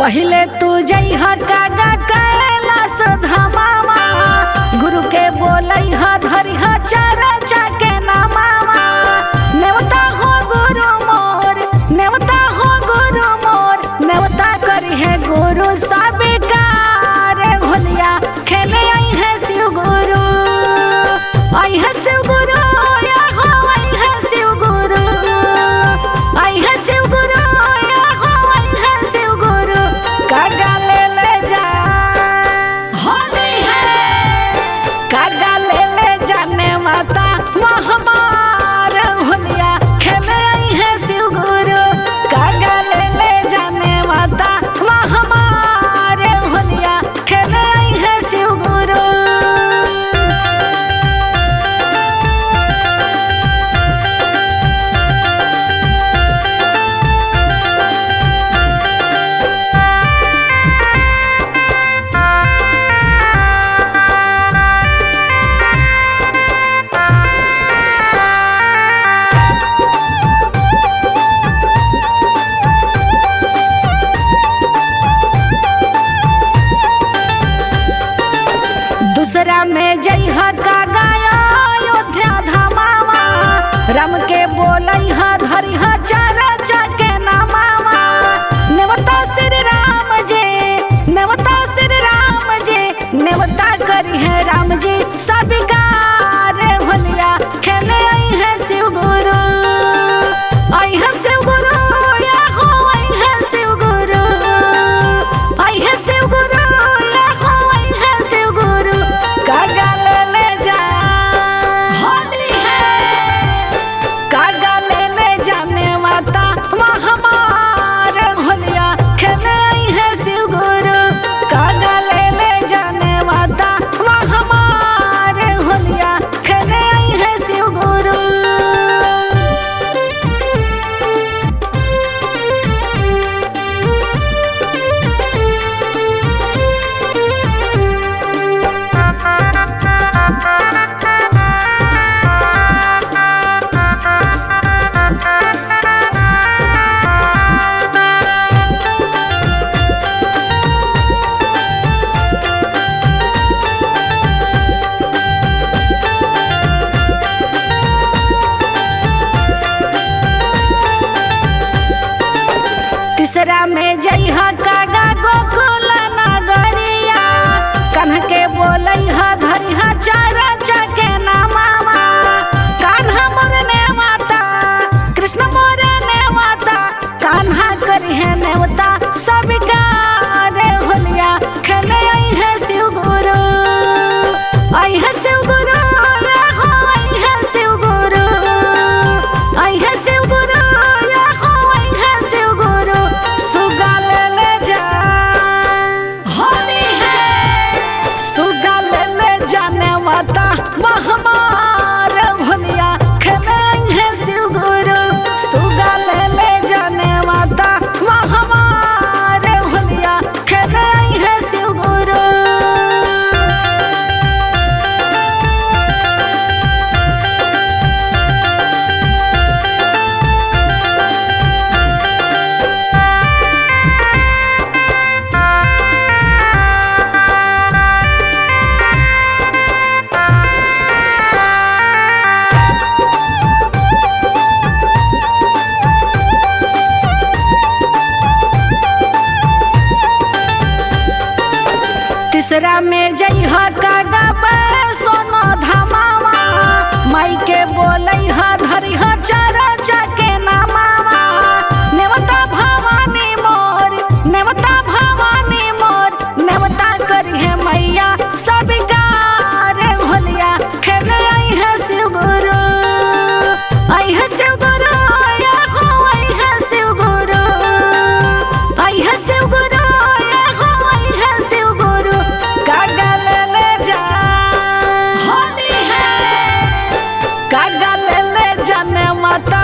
पहले तू जइह कागा कैलाश धामावा, गुरु के बोलइह धरिह चर्चा के नामावा। नेवता हो गुरु मोर, नेवता हो गुरु मोर, नेवता करिहे गुरु सबिकार भोलिया खेले आई है शिव गुरु, आई है शिव गुरु, या हो आई है शिव गुरु, आई है शिव गुरु, या हो आई है शिव गुरु। कागा ले जा होली है, कागा ले जाने माता महामार भोलिया खेले आई है शिव गुरु। कागा ले जाने माता महामार भोलिया खेले आई है शिव गुरु। दूसरा में जइह कागा अयोध्या धामावा, राम के बोलइह धरिह चर्चा के नामावा। नेवता श्री राम जी, नेवता श्री राम जी, नेवता करिहे राम जी सबिकार भोलिया खेले आई है शिव गुरु, आई है शिव गुरु, या हो आई है शिव गुरु, आई है शिव गुरु, या हो आई है शिव गुरु। कागा ले जा होली है, कागा ले जाने माता महामार भोलिया खेले आई है शिव गुरु। कागा ले जाने माता महामार भोलिया खेले आई है शिव गुरु। तीसरा में जइह कागा गोकुल नगरिया, कान्हा के बोलइह धरिह चर्चा के नामावा। कान्हा मोर नेवता, कृष्ण मोर नेवता, कान्हा करिहे नेवता सबिकार भोलिया खेले आई है शिव गुरु, आई है शिव गुरु, या हो आई है शिव गुरु, आई है शिव गुरु, या हो आई है शिव गुरु। सुगा ले जा होली है, सुगा ले जाने माता महामार भोलिया खेले आई है शिव गुरु। सुगा ले जाने माता महामार भोलिया खेले आई है शिव गुरु। तीसरा में जइह कागा सोना धामावा, माई के बोलइह धरिह चर्चा के नामावा। नेवता भवानी मोर, नेवता भवानी मोर, नेवता करिहे मैया सबिकार भोलिया खेले आई है शिव गुरु, आई है शिव गुरु, या हो आई है शिव गुरु, आई है शिव गुरु, या हो आई है शिव गुरु। कागा ले जा होली है, कागा ले जाने माता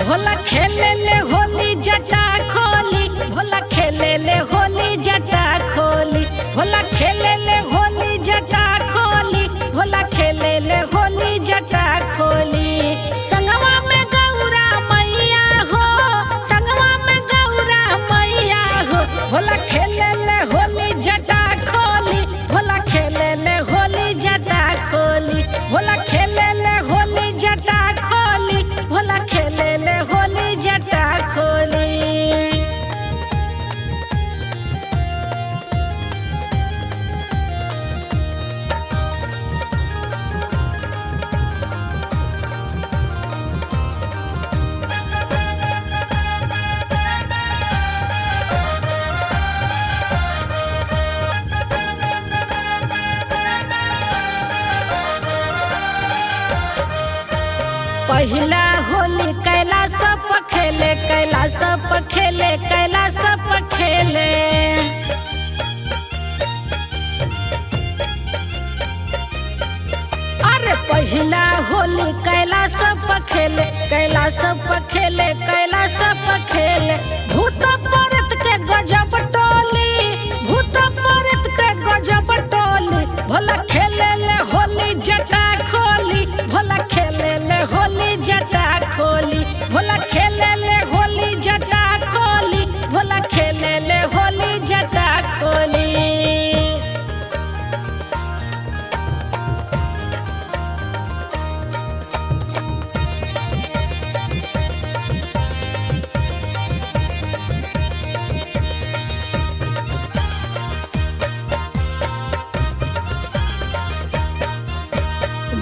भोला खेले ले होली जटा खोली, भोला खेले ले होली जटा खोली, भोला खेले ले होली जटा खोली, भोला खेले ले होली जटा खोली। संगवा में गौरा मैया हो, संगवा में गौरा मैया हो, भोला खेले ले होली जटा खोली, भोला खेले ले होली जटा खोली, भोला खेले ले होली जटा खोली, भोला खेले ले होली जटा खोली। पहिला होली कैलाश पर खेले, कैलाश पर खेले, कैलाश पर खेले। अरे पहिला होली कैलाश पर खेले, कैलाश पर खेले, कैलाश पर खेले। भूत प्रेत के गजब टोली, भूत प्रेत के गजब टोली, भोला खेले ले होली जटा खोली, भोला खेले ले होली जटा खोली, भोला खेले ले होली जटा खोली, भोला खेले ले होली जटा खोली।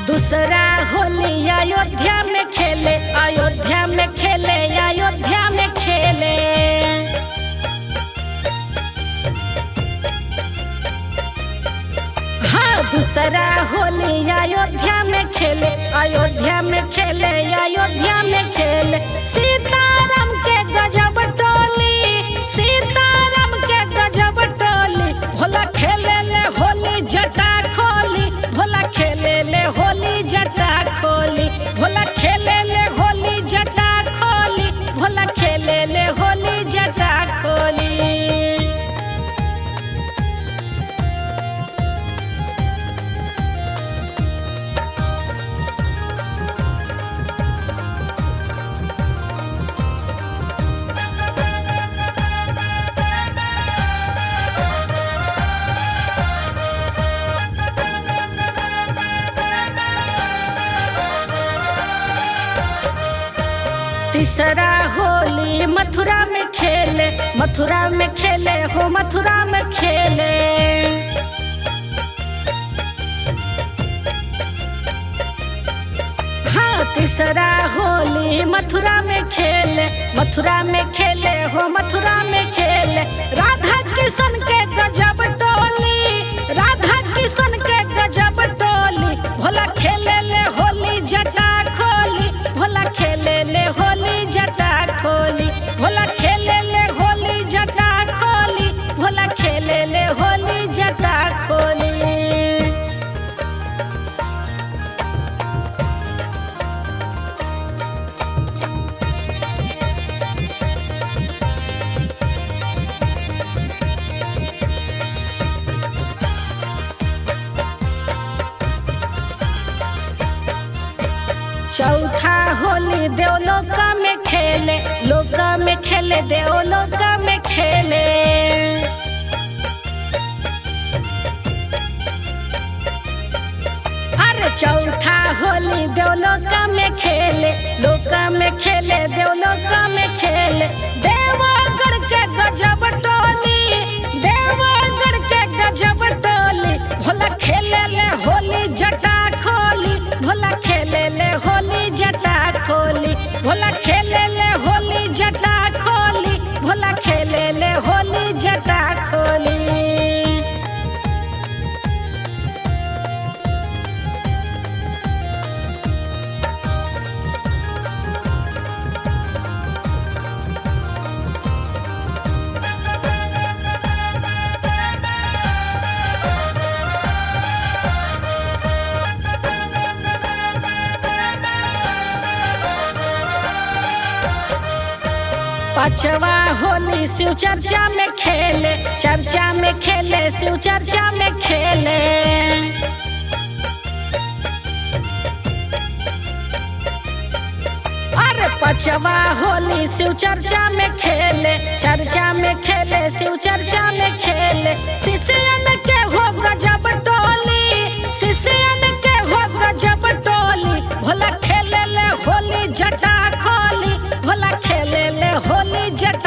दूसरा होली अयोध्या में खेले, अयोध्या में खेले, अयोध्या में खेले। हाँ दूसरा होली अयोध्या में खेले, अयोध्या में खेले, अयोध्या में खेले। सीताराम के गजब टोली, सीताराम के गजब टोली, भोला खेले ले होली जटा खोली, भोला खेले ले होली जटा खोली, भोला खेले ले होली जटा खोली, भोला खेले ले होली जटा खोली। तीसरा होली मथुरा में खेले, मथुरा में खेले हो, मथुरा में खेले। हाँ तीसरा होली मथुरा में खेले, मथुरा में खेले हो, मथुरा में खेले। राधा कृष्ण के गजब टोली, राधा कृष्ण के गजब टोली, भोला खेले ले होली जटा खोली, भोला खेले ले होली जटा खोली, भोला खेले ले होली जटा खोली, भोला खेले ले होली जटा खोली। चौथा होली देवलोका में खेले, लोका में खेले, देवलोका में खेले। अरे चौथा होली देवलोका में खेले, लोका में खेले, देवलोका में खेले। देवगढ़ के गजब टोली, देवगढ़ के गजब टोली, भोला खेले ले होली जटा खोली, भोला खेले ले होली जटा खोली, भोला खेले ले होली जटा खोली, भोला खेले ले होली जटा खोली। पचवा होली शिव चर्चा में खेले, चर्चा में खेले, शिव चर्चा में खेले। अरे पचवा होली शिव चर्चा में खेले, चर्चा में खेले, शिव चर्चा में खेले। शिष्यन के हो गजब टोली, शिष्यन के हो गजब टोली, भोला खेले ले होली जटा खोली, भोला खेले ले होली जटा